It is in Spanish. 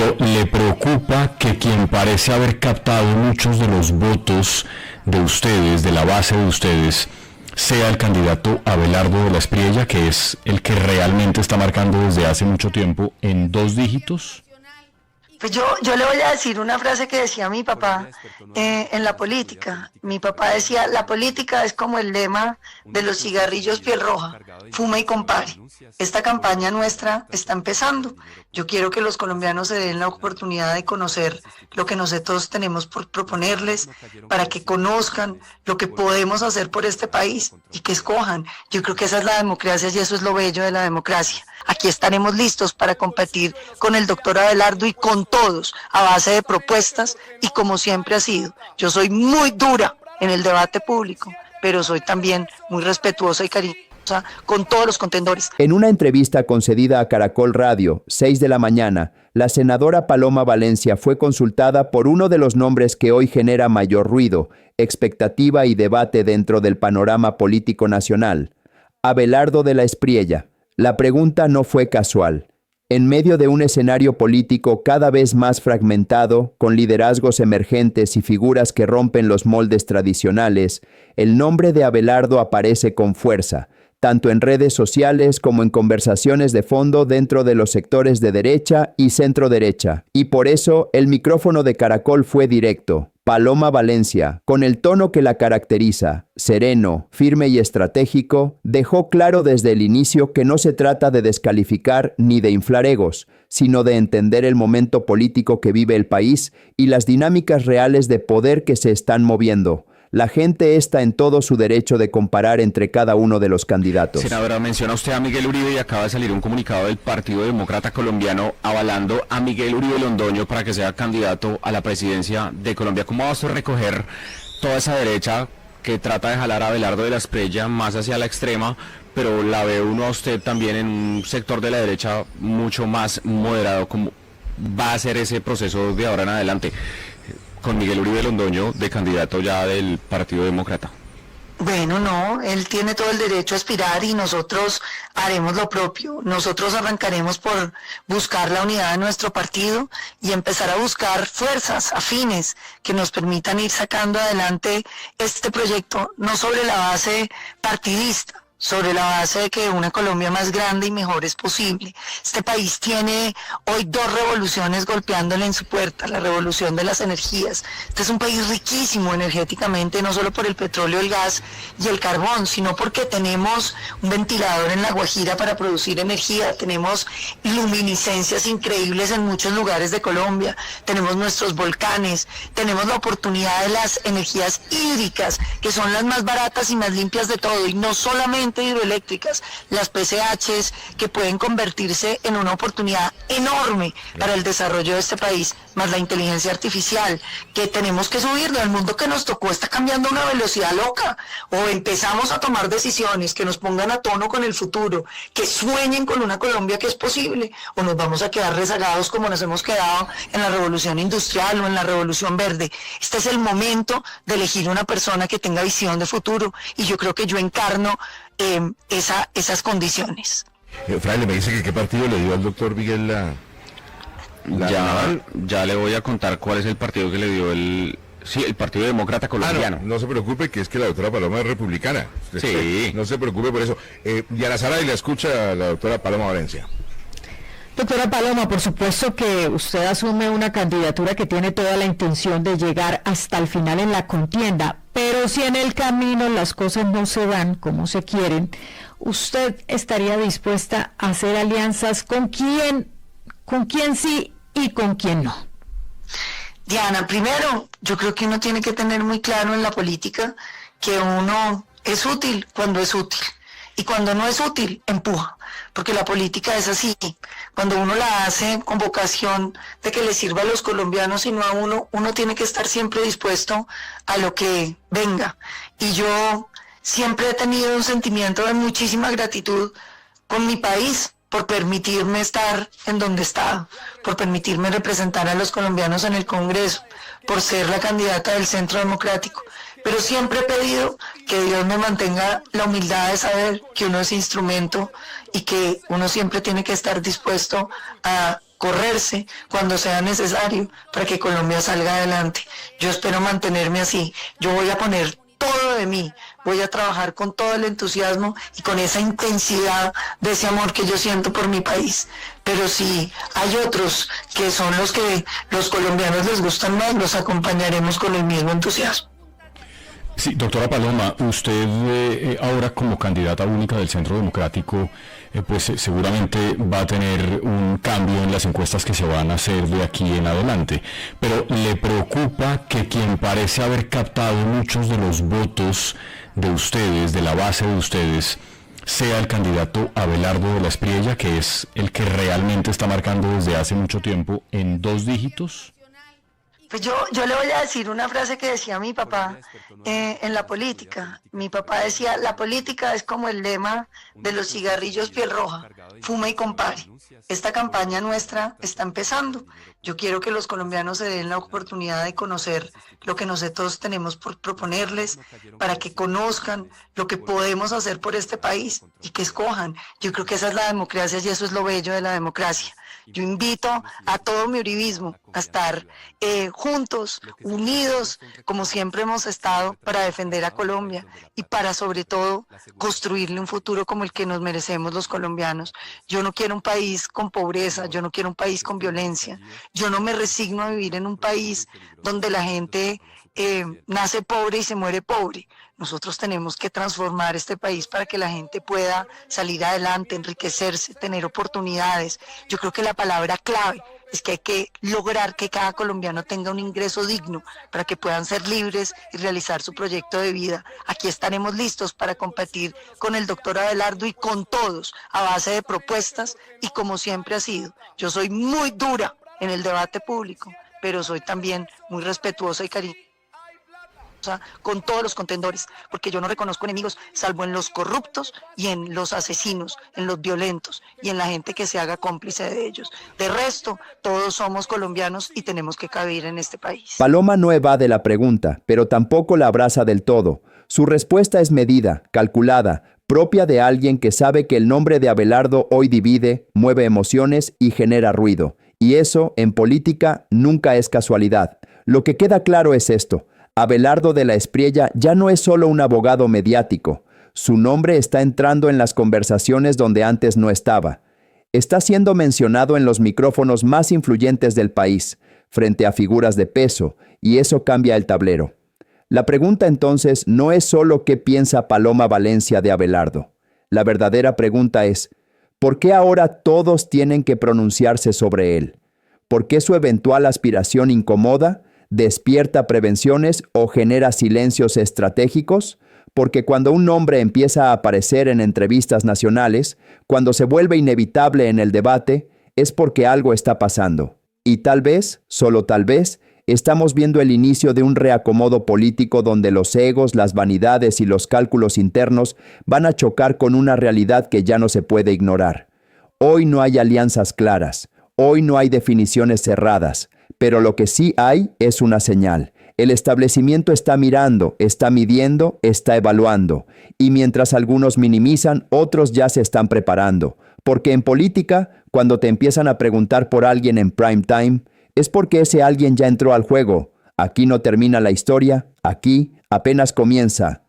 Pero ¿le preocupa que quien parece haber captado muchos de los votos de ustedes, de la base de ustedes, sea el candidato Abelardo de la Espriella, que es el que realmente está marcando desde hace mucho tiempo en 2 dígitos? Pues yo le voy a decir una frase que decía mi papá en la política. Mi papá decía, la política es como el lema de los cigarrillos piel roja, fuma y compare. Esta campaña nuestra está empezando. Yo quiero que los colombianos se den la oportunidad de conocer lo que nosotros tenemos por proponerles, para que conozcan lo que podemos hacer por este país y que escojan. Yo creo que esa es la democracia y eso es lo bello de la democracia. Aquí estaremos listos para competir con el doctor Abelardo y con todos, a base de propuestas y como siempre ha sido. Yo soy muy dura en el debate público, pero soy también muy respetuosa y cariñosa con todos los contendores. En una entrevista concedida a Caracol Radio, 6 de la mañana, la senadora Paloma Valencia fue consultada por uno de los nombres que hoy genera mayor ruido, expectativa y debate dentro del panorama político nacional: Abelardo de la Espriella. La pregunta no fue casual. En medio de un escenario político cada vez más fragmentado, con liderazgos emergentes y figuras que rompen los moldes tradicionales, el nombre de Abelardo aparece con fuerza, tanto en redes sociales como en conversaciones de fondo dentro de los sectores de derecha y centro-derecha. Y por eso el micrófono de Caracol fue directo. Paloma Valencia, con el tono que la caracteriza, sereno, firme y estratégico, dejó claro desde el inicio que no se trata de descalificar ni de inflar egos, sino de entender el momento político que vive el país y las dinámicas reales de poder que se están moviendo. La gente está en todo su derecho de comparar entre cada uno de los candidatos. Senadora, menciona usted a Miguel Uribe y acaba de salir un comunicado del Partido Demócrata Colombiano avalando a Miguel Uribe Londoño para que sea candidato a la presidencia de Colombia. ¿Cómo va a usted recoger toda esa derecha que trata de jalar a Abelardo de la Espriella más hacia la extrema, pero la ve uno a usted también en un sector de la derecha mucho más moderado? ¿Cómo va a ser ese proceso de ahora en adelante con Miguel Uribe Londoño de candidato ya del Partido Demócrata? Bueno, no, él tiene todo el derecho a aspirar y nosotros haremos lo propio. Nosotros arrancaremos por buscar la unidad de nuestro partido y empezar a buscar fuerzas afines que nos permitan ir sacando adelante este proyecto, no sobre la base partidista, sobre la base de que una Colombia más grande y mejor es posible. Este país tiene hoy 2 revoluciones golpeándole en su puerta: la revolución de las energías. Este es un país riquísimo energéticamente, no solo por el petróleo, el gas y el carbón, sino porque tenemos un ventilador en La Guajira para producir energía, tenemos luminiscencias increíbles en muchos lugares de Colombia, tenemos nuestros volcanes, tenemos la oportunidad de las energías hídricas, que son las más baratas y más limpias de todo, y no solamente hidroeléctricas, las PCHs, que pueden convertirse en una oportunidad enorme para el desarrollo de este país, más la inteligencia artificial, que tenemos que subirlo. El mundo que nos tocó está cambiando a una velocidad loca. O empezamos a tomar decisiones que nos pongan a tono con el futuro, que sueñen con una Colombia que es posible, o nos vamos a quedar rezagados como nos hemos quedado en la revolución industrial o en la revolución verde. Este es el momento de elegir una persona que tenga visión de futuro, y yo creo que yo encarno esas condiciones. Fraile, me dice que qué partido le dio al doctor Miguel ya le voy a contar cuál es el partido que le dio el Partido Demócrata Colombiano. No se preocupe, que es que la doctora Paloma es republicana. Sí. No se preocupe por eso. Diana Sara, y la escucha la doctora Paloma Valencia. Doctora Paloma, por supuesto que usted asume una candidatura que tiene toda la intención de llegar hasta el final en la contienda, pero si en el camino las cosas no se dan como se quieren, ¿usted estaría dispuesta a hacer alianzas con quién sí y con quién no? Diana, primero, yo creo que uno tiene que tener muy claro en la política que uno es útil cuando es útil, y cuando no es útil, empuja, porque la política es así. Cuando uno la hace con vocación de que le sirva a los colombianos y no a uno, uno tiene que estar siempre dispuesto a lo que venga. Y yo siempre he tenido un sentimiento de muchísima gratitud con mi país por permitirme estar en donde he estado, por permitirme representar a los colombianos en el Congreso, por ser la candidata del Centro Democrático. Pero siempre he pedido que Dios me mantenga la humildad de saber que uno es instrumento y que uno siempre tiene que estar dispuesto a correrse cuando sea necesario para que Colombia salga adelante. Yo espero mantenerme así. Yo voy a poner todo de mí, voy a trabajar con todo el entusiasmo y con esa intensidad de ese amor que yo siento por mi país. Pero si hay otros que son los que los colombianos les gustan más, los acompañaremos con el mismo entusiasmo. Sí, doctora Paloma, usted ahora como candidata única del Centro Democrático, pues seguramente va a tener un cambio en las encuestas que se van a hacer de aquí en adelante, pero ¿le preocupa que quien parece haber captado muchos de los votos de ustedes, de la base de ustedes, sea el candidato Abelardo de la Espriella, que es el que realmente está marcando desde hace mucho tiempo en 2 dígitos? Pues yo le voy a decir una frase que decía mi papá en la política. Mi papá decía, la política es como el lema de los cigarrillos piel roja, fuma y compare. Esta campaña nuestra está empezando. Yo quiero que los colombianos se den la oportunidad de conocer lo que nosotros tenemos por proponerles, para que conozcan lo que podemos hacer por este país y que escojan. Yo creo que esa es la democracia y eso es lo bello de la democracia. Yo invito a todo mi uribismo a estar juntos, unidos, como siempre hemos estado, para defender a Colombia y para, sobre todo, construirle un futuro como el que nos merecemos los colombianos. Yo no quiero un país con pobreza, yo no quiero un país con violencia. Yo no me resigno a vivir en un país donde la gente nace pobre y se muere pobre. Nosotros tenemos que transformar este país para que la gente pueda salir adelante, enriquecerse, tener oportunidades. Yo creo que la palabra clave es que hay que lograr que cada colombiano tenga un ingreso digno para que puedan ser libres y realizar su proyecto de vida. Aquí estaremos listos para competir con el doctor Abelardo y con todos a base de propuestas y como siempre ha sido. Yo soy muy dura en el debate público, pero soy también muy respetuosa y cariñosa con todos los contendores, porque yo no reconozco enemigos salvo en los corruptos y en los asesinos, en los violentos y en la gente que se haga cómplice de ellos. De resto, todos somos colombianos y tenemos que caber en este país. Paloma no evade la pregunta, pero tampoco la abraza del todo. Su respuesta es medida, calculada, propia de alguien que sabe que el nombre de Abelardo hoy divide, mueve emociones y genera ruido. Y eso, en política, nunca es casualidad. Lo que queda claro es esto: Abelardo de la Espriella ya no es solo un abogado mediático. Su nombre está entrando en las conversaciones donde antes no estaba. Está siendo mencionado en los micrófonos más influyentes del país, frente a figuras de peso, y eso cambia el tablero. La pregunta entonces no es solo qué piensa Paloma Valencia de Abelardo. La verdadera pregunta es, ¿por qué ahora todos tienen que pronunciarse sobre él? ¿Por qué su eventual aspiración incomoda, despierta prevenciones o genera silencios estratégicos? Porque cuando un nombre empieza a aparecer en entrevistas nacionales, cuando se vuelve inevitable en el debate, es porque algo está pasando. Y tal vez, solo tal vez, estamos viendo el inicio de un reacomodo político donde los egos, las vanidades y los cálculos internos van a chocar con una realidad que ya no se puede ignorar. Hoy no hay alianzas claras, hoy no hay definiciones cerradas, pero lo que sí hay es una señal. El establecimiento está mirando, está midiendo, está evaluando. Y mientras algunos minimizan, otros ya se están preparando. Porque en política, cuando te empiezan a preguntar por alguien en prime time, es porque ese alguien ya entró al juego. Aquí no termina la historia, aquí apenas comienza.